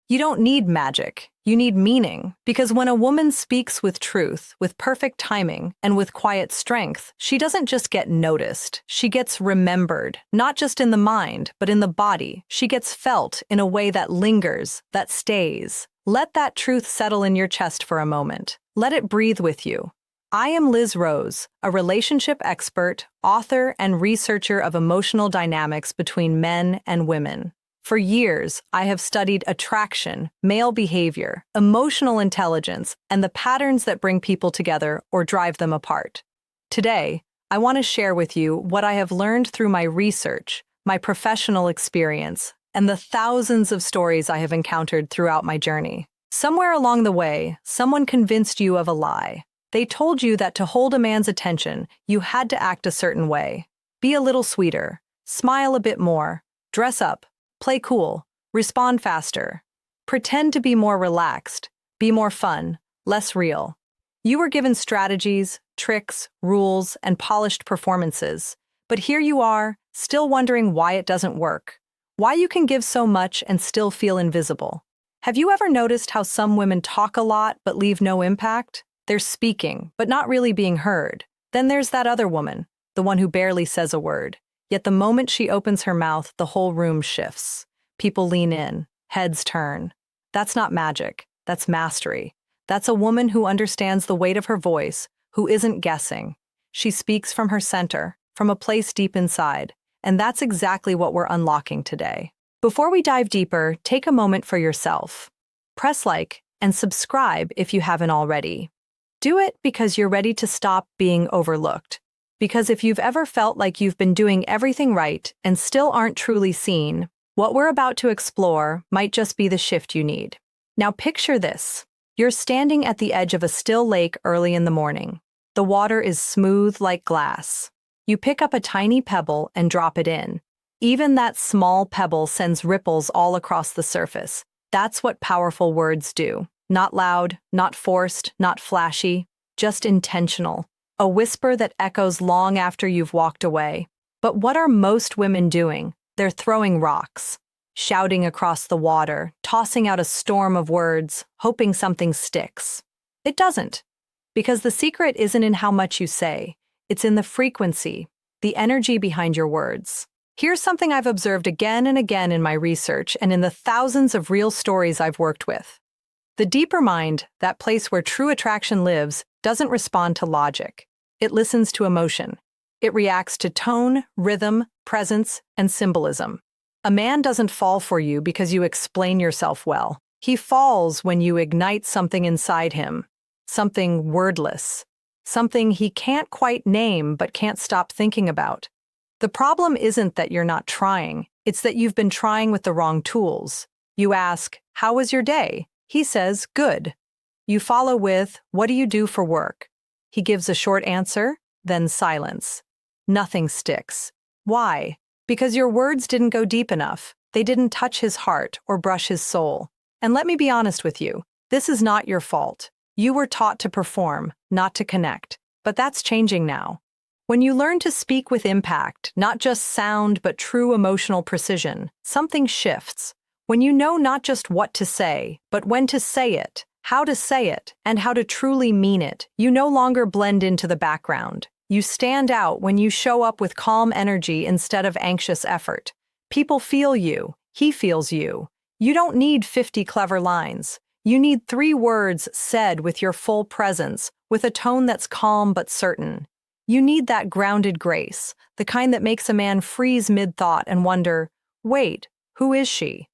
You don't need magic. You need meaning. Because when a woman speaks with truth, with perfect timing, and with quiet strength, she doesn't just get noticed. She gets remembered, not just in the mind, but in the body. She gets felt in a way that lingers, that stays. Let that truth settle in your chest for a moment. Let it breathe with you. I am Liz Rose, a relationship expert, author, and researcher of emotional dynamics between men and women. For years, I have studied attraction, male behavior, emotional intelligence, and the patterns that bring people together or drive them apart. Today, I want to share with you what I have learned through my research, my professional experience, and the thousands of stories I have encountered throughout my journey. Somewhere along the way, someone convinced you of a lie. They told you that to hold a man's attention, you had to act a certain way. Be a little sweeter, smile a bit more, dress up, play cool, respond faster. Pretend to be more relaxed, be more fun, less real. You were given strategies, tricks, rules, and polished performances. But here you are, still wondering why it doesn't work. Why you can give so much and still feel invisible. Have you ever noticed how some women talk a lot but leave no impact? They're speaking, but not really being heard. Then there's that other woman, the one who barely says a word. Yet the moment she opens her mouth, the whole room shifts. People lean in, heads turn. That's not magic. That's mastery. That's a woman who understands the weight of her voice, who isn't guessing. She speaks from her center, from a place deep inside. And that's exactly what we're unlocking today. Before we dive deeper, take a moment for yourself. Press like and subscribe if you haven't already. Do it because you're ready to stop being overlooked. Because if you've ever felt like you've been doing everything right and still aren't truly seen, what we're about to explore might just be the shift you need. Now picture this. You're standing at the edge of a still lake early in the morning. The water is smooth like glass. You pick up a tiny pebble and drop it in. Even that small pebble sends ripples all across the surface. That's what powerful words do. Not loud, not forced, not flashy, just intentional. A whisper that echoes long after you've walked away. But what are most women doing? They're throwing rocks, shouting across the water, tossing out a storm of words, hoping something sticks. It doesn't. Because the secret isn't in how much you say. It's in the frequency, the energy behind your words. Here's something I've observed again and again in my research and in the thousands of real stories I've worked with. The deeper mind, that place where true attraction lives, doesn't respond to logic. It listens to emotion. It reacts to tone, rhythm, presence, and symbolism. A man doesn't fall for you because you explain yourself well. He falls when you ignite something inside him, something wordless, something he can't quite name but can't stop thinking about. The problem isn't that you're not trying, it's that you've been trying with the wrong tools. You ask, "How was your day?" He says, "Good." You follow with, "What do you do for work?" He gives a short answer, then silence. Nothing sticks. Why? Because your words didn't go deep enough. They didn't touch his heart or brush his soul. And let me be honest with you, this is not your fault. You were taught to perform, not to connect. But that's changing now. When you learn to speak with impact, not just sound but true emotional precision, something shifts. When you know not just what to say, but when to say it, how to say it, and how to truly mean it, you no longer blend into the background. You stand out when you show up with calm energy instead of anxious effort. People feel you. He feels you. You don't need 50 clever lines. You need 3 words said with your full presence, with a tone that's calm but certain. You need that grounded grace, the kind that makes a man freeze mid-thought and wonder, "Wait, who is she?"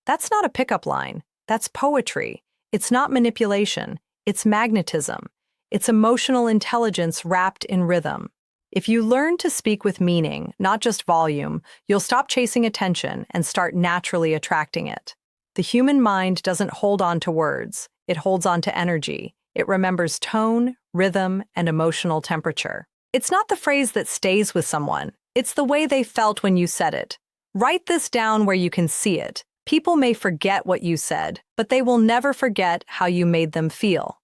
That's not a pickup line. That's poetry. It's not manipulation. It's magnetism. It's emotional intelligence wrapped in rhythm. If you learn to speak with meaning, not just volume, you'll stop chasing attention and start naturally attracting it. The human mind doesn't hold on to words. It holds on to energy. It remembers tone, rhythm, and emotional temperature. It's not the phrase that stays with someone. It's the way they felt when you said it. Write this down where you can see it. People may forget what you said, but they will never forget how you made them feel.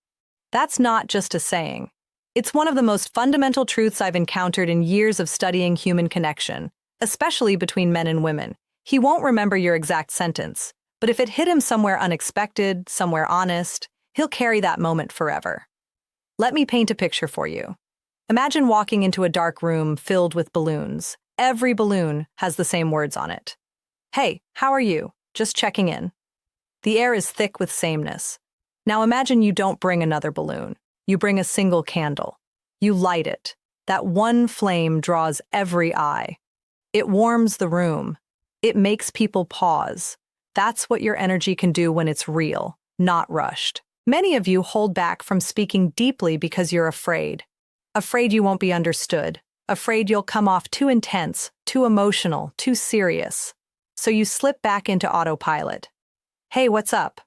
That's not just a saying. It's one of the most fundamental truths I've encountered in years of studying human connection, especially between men and women. He won't remember your exact sentence, But if it hit him somewhere unexpected, somewhere honest, he'll carry that moment forever. Let me paint a picture for you. Imagine walking into a dark room filled with balloons. Every balloon has the same words on it. Hey, how are you? Just checking in. The air is thick with sameness. Now imagine you don't bring another balloon. You bring a single candle. You light it. That one flame draws every eye. It warms the room. It makes people pause. That's what your energy can do when it's real, not rushed. Many of you hold back from speaking deeply because you're afraid. Afraid you won't be understood. Afraid you'll come off too intense, too emotional, too serious. So you slip back into autopilot. Hey, what's up?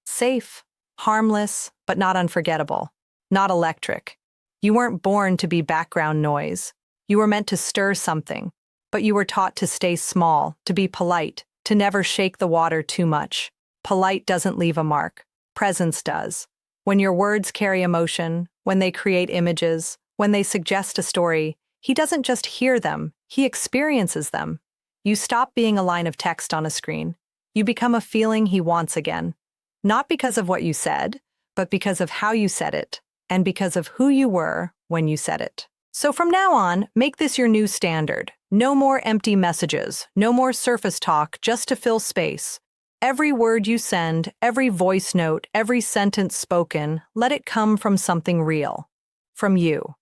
Safe, harmless, but not unforgettable. Not electric. You weren't born to be background noise. You were meant to stir something, but you were taught to stay small, to be polite, to never shake the water too much. Polite doesn't leave a mark. Presence does. When your words carry emotion, when they create images, when they suggest a story, he doesn't just hear them, he experiences them. You stop being a line of text on a screen. You become a feeling he wants again. Not because of what you said, but because of how you said it, and because of who you were when you said it. So from now on, make this your new standard. No more empty messages, no more surface talk just to fill space. Every word you send, every voice note, every sentence spoken, let it come from something real. From you.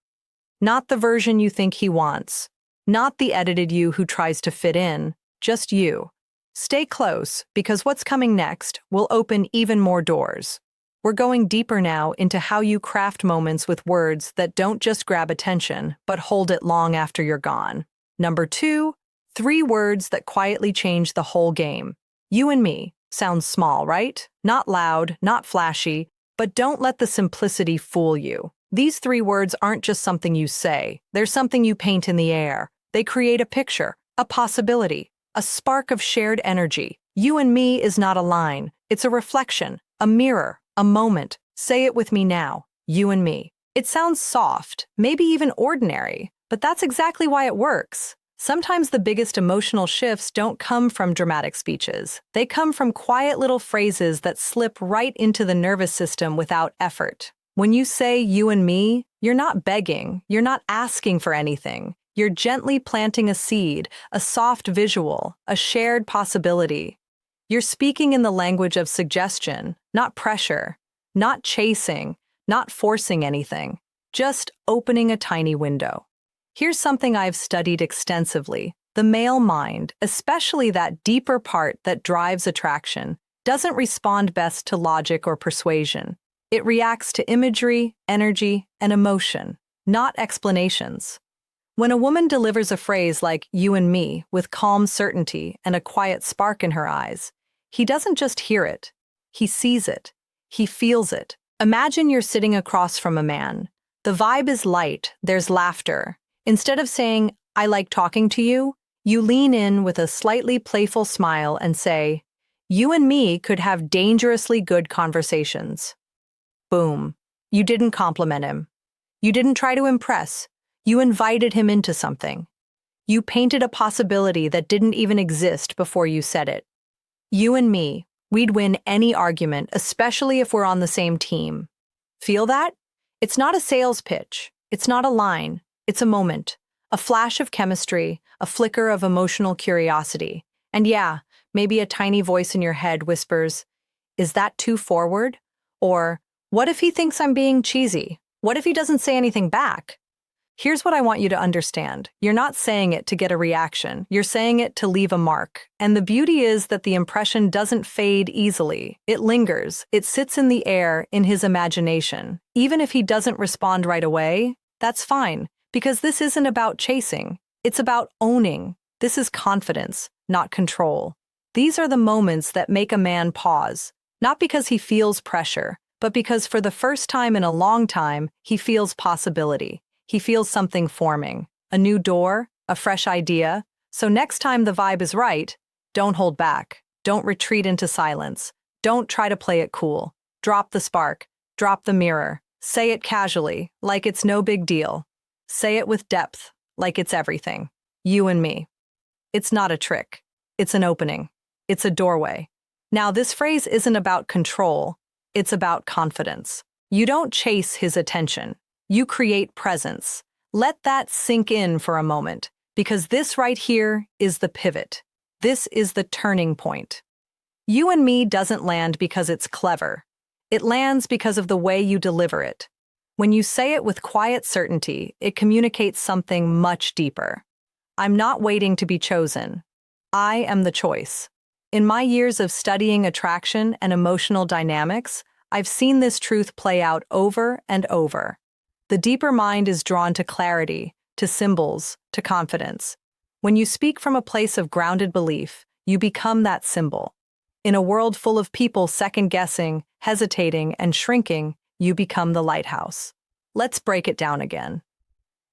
Not the version you think he wants. Not the edited you who tries to fit in. Just you. Stay close, because what's coming next will open even more doors. We're going deeper now into how you craft moments with words that don't just grab attention, but hold it long after you're gone. Number 2, 3 words that quietly change the whole game. You and me. Sounds small, right? Not loud, not flashy, but don't let the simplicity fool you. These 3 words aren't just something you say. They're something you paint in the air. They create a picture, a possibility, a spark of shared energy. You and me is not a line. It's a reflection, a mirror, a moment. Say it with me now. You and me. It sounds soft, maybe even ordinary, but that's exactly why it works. Sometimes the biggest emotional shifts don't come from dramatic speeches. They come from quiet little phrases that slip right into the nervous system without effort. When you say you and me, you're not begging, you're not asking for anything. You're gently planting a seed, a soft visual, a shared possibility. You're speaking in the language of suggestion, not pressure, not chasing, not forcing anything, just opening a tiny window. Here's something I've studied extensively. The male mind, especially that deeper part that drives attraction, doesn't respond best to logic or persuasion. It reacts to imagery, energy, and emotion, not explanations. When a woman delivers a phrase like you and me with calm certainty and a quiet spark in her eyes, he doesn't just hear it. He sees it. He feels it. Imagine you're sitting across from a man. The vibe is light. There's laughter. Instead of saying, I like talking to you, you lean in with a slightly playful smile and say, you and me could have dangerously good conversations. Boom. You didn't compliment him. You didn't try to impress. You invited him into something. You painted a possibility that didn't even exist before you said it. You and me, we'd win any argument, especially if we're on the same team. Feel that? It's not a sales pitch. It's not a line. It's a moment, a flash of chemistry, a flicker of emotional curiosity. And yeah, maybe a tiny voice in your head whispers, is that too forward? Or, what if he thinks I'm being cheesy? What if he doesn't say anything back? Here's what I want you to understand. You're not saying it to get a reaction. You're saying it to leave a mark. And the beauty is that the impression doesn't fade easily. It lingers. It sits in the air in his imagination. Even if he doesn't respond right away, that's fine. Because this isn't about chasing. It's about owning. This is confidence, not control. These are the moments that make a man pause. Not because he feels pressure, but because for the first time in a long time, he feels possibility. He feels something forming, a new door, a fresh idea. So next time the vibe is right, don't hold back. Don't retreat into silence. Don't try to play it cool. Drop the spark. Drop the mirror. Say it casually, like it's no big deal. Say it with depth, like it's everything. You and me. It's not a trick. It's an opening. It's a doorway. Now, this phrase isn't about control, it's about confidence. You don't chase his attention, you create presence. Let that sink in for a moment, because this right here is the pivot. This is the turning point. You and me doesn't land because it's clever. It lands because of the way you deliver it. When you say it with quiet certainty, it communicates something much deeper. I'm not waiting to be chosen. I am the choice. In my years of studying attraction and emotional dynamics, I've seen this truth play out over and over. The deeper mind is drawn to clarity, to symbols, to confidence. When you speak from a place of grounded belief, you become that symbol. In a world full of people second-guessing, hesitating, and shrinking, you become the lighthouse. Let's break it down again.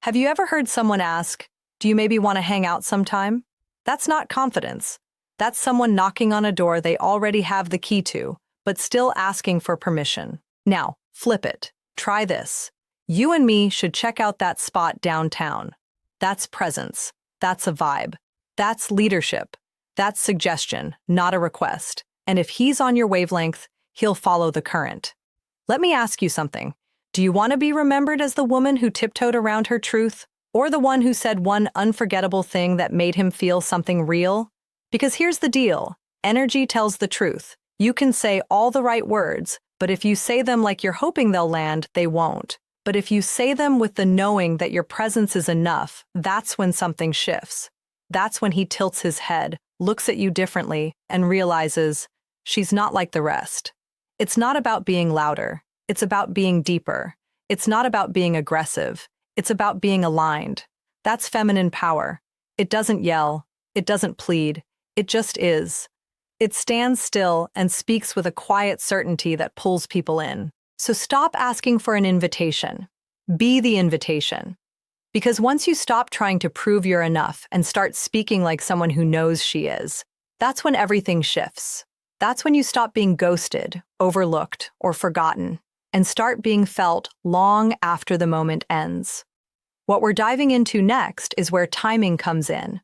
Have you ever heard someone ask, "Do you maybe want to hang out sometime?" That's not confidence. That's someone knocking on a door they already have the key to, but still asking for permission. Now, flip it. Try this. You and me should check out that spot downtown. That's presence. That's a vibe. That's leadership. That's suggestion, not a request. And if he's on your wavelength, he'll follow the current. Let me ask you something. Do you want to be remembered as the woman who tiptoed around her truth, or the one who said one unforgettable thing that made him feel something real? Because here's the deal. Energy tells the truth. You can say all the right words, but if you say them like you're hoping they'll land, they won't. But if you say them with the knowing that your presence is enough, that's when something shifts. That's when he tilts his head, looks at you differently, and realizes, she's not like the rest. It's not about being louder. It's about being deeper. It's not about being aggressive. It's about being aligned. That's feminine power. It doesn't yell. It doesn't plead. It just is. It stands still and speaks with a quiet certainty that pulls people in. So stop asking for an invitation. Be the invitation. Because once you stop trying to prove you're enough and start speaking like someone who knows she is, that's when everything shifts. That's when you stop being ghosted, overlooked, or forgotten, and start being felt long after the moment ends. What we're diving into next is where timing comes in.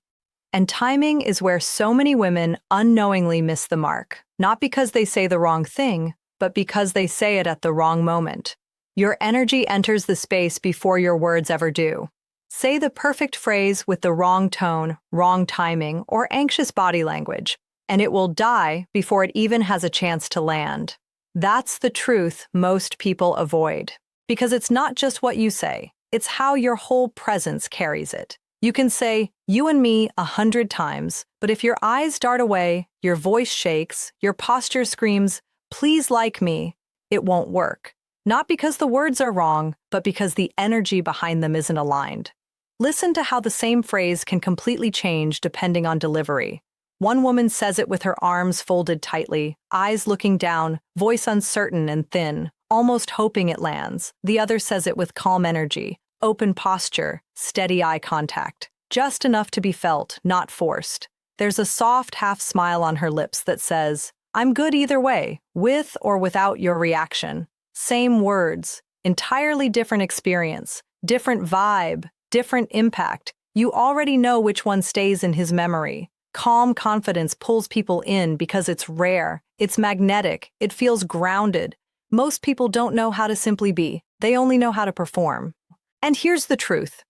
And timing is where so many women unknowingly miss the mark, not because they say the wrong thing, but because they say it at the wrong moment. Your energy enters the space before your words ever do. Say the perfect phrase with the wrong tone, wrong timing, or anxious body language, and it will die before it even has a chance to land. That's the truth most people avoid. Because it's not just what you say, it's how your whole presence carries it. You can say, "You and me," 100 times, but if your eyes dart away, your voice shakes, your posture screams, "Please like me," it won't work. Not because the words are wrong, but because the energy behind them isn't aligned. Listen to how the same phrase can completely change depending on delivery. One woman says it with her arms folded tightly, eyes looking down, voice uncertain and thin, almost hoping it lands. The other says it with calm energy, open posture, steady eye contact, just enough to be felt, not forced. There's a soft half smile on her lips that says, "I'm good either way, with or without your reaction." Same words, entirely different experience, different vibe, different impact. You already know which one stays in his memory. Calm confidence pulls people in because it's rare, it's magnetic, it feels grounded. Most people don't know how to simply be, they only know how to perform. And here's the truth.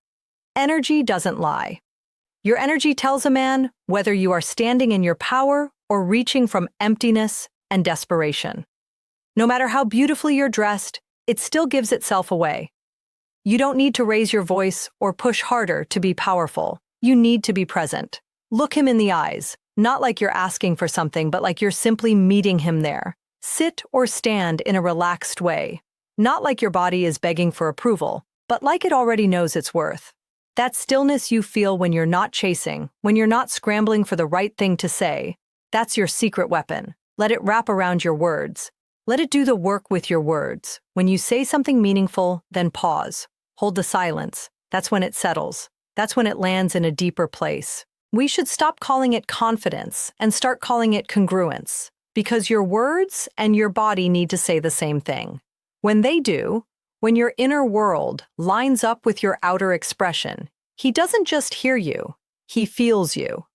Energy doesn't lie. Your energy tells a man whether you are standing in your power or reaching from emptiness and desperation. No matter how beautifully you're dressed, it still gives itself away. You don't need to raise your voice or push harder to be powerful. You need to be present. Look him in the eyes, not like you're asking for something, but like you're simply meeting him there. Sit or stand in a relaxed way, not like your body is begging for approval, but like it already knows its worth. That stillness you feel when you're not chasing, when you're not scrambling for the right thing to say, that's your secret weapon. Let it wrap around your words. Let it do the work with your words. When you say something meaningful, then pause. Hold the silence. That's when it settles. That's when it lands in a deeper place. We should stop calling it confidence and start calling it congruence, because your words and your body need to say the same thing. When they do, when your inner world lines up with your outer expression, he doesn't just hear you, he feels you.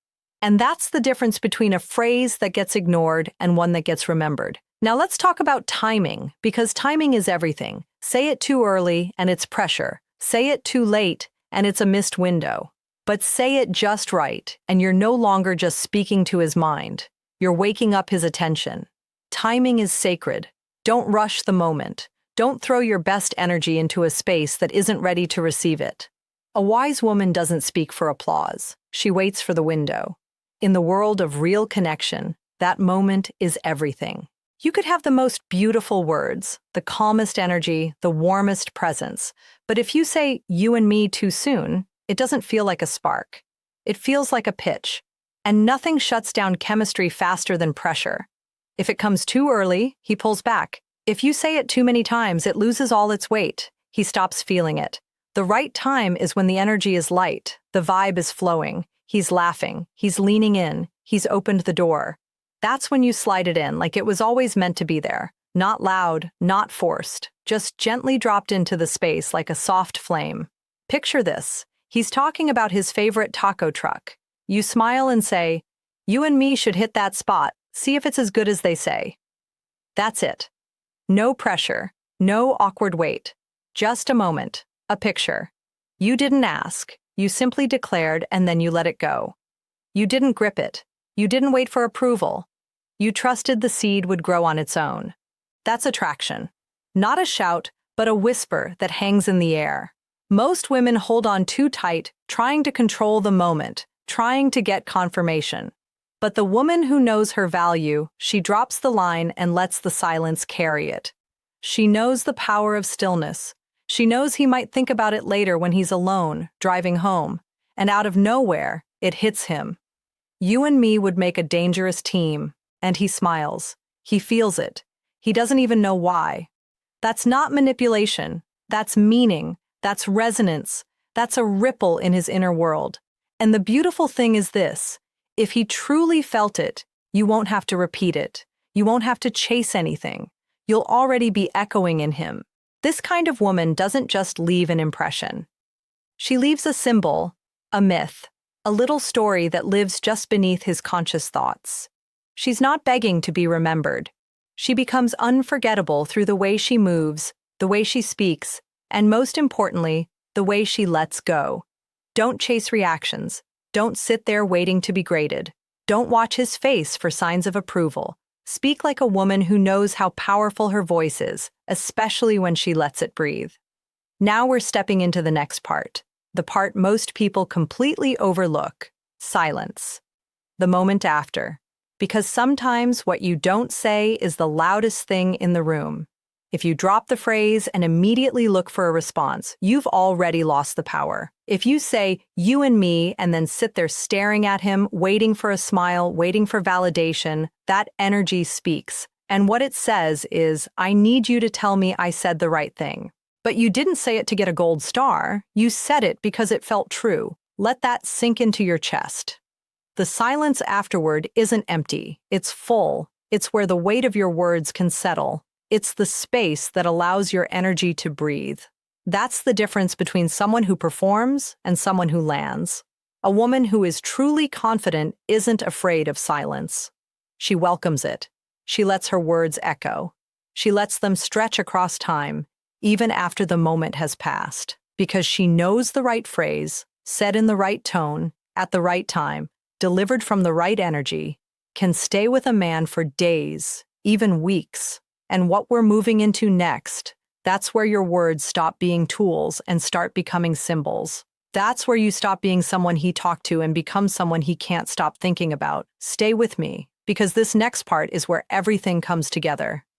And that's the difference between a phrase that gets ignored and one that gets remembered. Now let's talk about timing, because timing is everything. Say it too early and it's pressure. Say it too late and it's a missed window. But say it just right and you're no longer just speaking to his mind. You're waking up his attention. Timing is sacred. Don't rush the moment. Don't throw your best energy into a space that isn't ready to receive it. A wise woman doesn't speak for applause. She waits for the window. In the world of real connection, that moment is everything. You could have the most beautiful words, the calmest energy, the warmest presence, but if you say "you and me" too soon, it doesn't feel like a spark. It feels like a pitch, and nothing shuts down chemistry faster than pressure. If it comes too early, he pulls back. If you say it too many times, it loses all its weight. He stops feeling it. The right time is when the energy is light, the vibe is flowing, he's laughing, he's leaning in, he's opened the door. That's when you slide it in, like it was always meant to be there. Not loud, not forced, just gently dropped into the space like a soft flame. Picture this. He's talking about his favorite taco truck. You smile and say, "You and me should hit that spot. See if it's as good as they say." That's it. No pressure, no awkward wait. Just a moment, a picture. You didn't ask, you simply declared and then you let it go. You didn't grip it. You didn't wait for approval. You trusted the seed would grow on its own. That's attraction. Not a shout, but a whisper that hangs in the air. Most women hold on too tight, trying to control the moment, trying to get confirmation. But the woman who knows her value, she drops the line and lets the silence carry it. She knows the power of stillness. She knows he might think about it later when he's alone, driving home. And out of nowhere, it hits him. "You and me would make a dangerous team." And he smiles. He feels it. He doesn't even know why. That's not manipulation. That's meaning. That's resonance. That's a ripple in his inner world. And the beautiful thing is this. If he truly felt it, you won't have to repeat it. You won't have to chase anything. You'll already be echoing in him. This kind of woman doesn't just leave an impression. She leaves a symbol, a myth, a little story that lives just beneath his conscious thoughts. She's not begging to be remembered. She becomes unforgettable through the way she moves, the way she speaks, and most importantly, the way she lets go. Don't chase reactions. Don't sit there waiting to be graded. Don't watch his face for signs of approval. Speak like a woman who knows how powerful her voice is, especially when she lets it breathe. Now we're stepping into the next part, the part most people completely overlook: silence. The moment after. Because sometimes what you don't say is the loudest thing in the room. If you drop the phrase and immediately look for a response, you've already lost the power. If you say, "you and me," and then sit there staring at him, waiting for a smile, waiting for validation, that energy speaks. And what it says is, "I need you to tell me I said the right thing." But you didn't say it to get a gold star. You said it because it felt true. Let that sink into your chest. The silence afterward isn't empty. It's full. It's where the weight of your words can settle. It's the space that allows your energy to breathe. That's the difference between someone who performs and someone who lands. A woman who is truly confident isn't afraid of silence. She welcomes it. She lets her words echo. She lets them stretch across time, even after the moment has passed, because she knows the right phrase, said in the right tone, at the right time, delivered from the right energy, can stay with a man for days, even weeks. And what we're moving into next, that's where your words stop being tools and start becoming symbols. That's where you stop being someone he talked to and become someone he can't stop thinking about. Stay with me, because this next part is where everything comes together.